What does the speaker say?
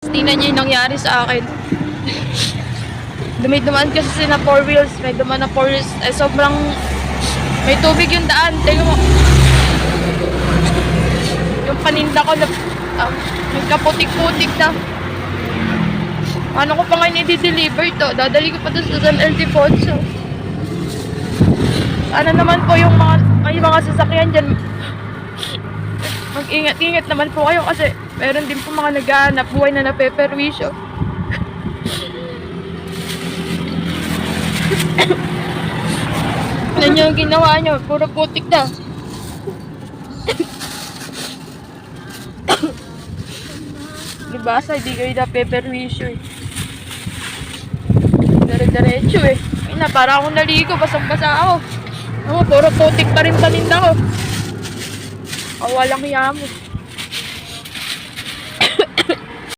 Tingnan niyo yung nangyari sa akin. Dumaan kasi sila 4 wheels. May dumaan na 4 wheels. Eh, sobrang may tubig yung daan. Tingnan mo. Yung paninda ko na nagkaputik-putik na. Ano ko pa ngayon i-deliver to? Dadali ko pa doon sa San Ildefonso. Sana naman po yung may mga sasakyan dyan. Mag-ingat-ingat naman po kayo kasi meron din po mga naghahanap buhay na napeperwisyo. Ano nyo yung ginawa nyo? Puro putik na. Diba? Sa hindi kayo napeperwisyo eh. Dire-diretso eh. Ay na, para akong naligo. Basang-basa ako. Puro putik pa rin paninda ko. Walang hiya mo.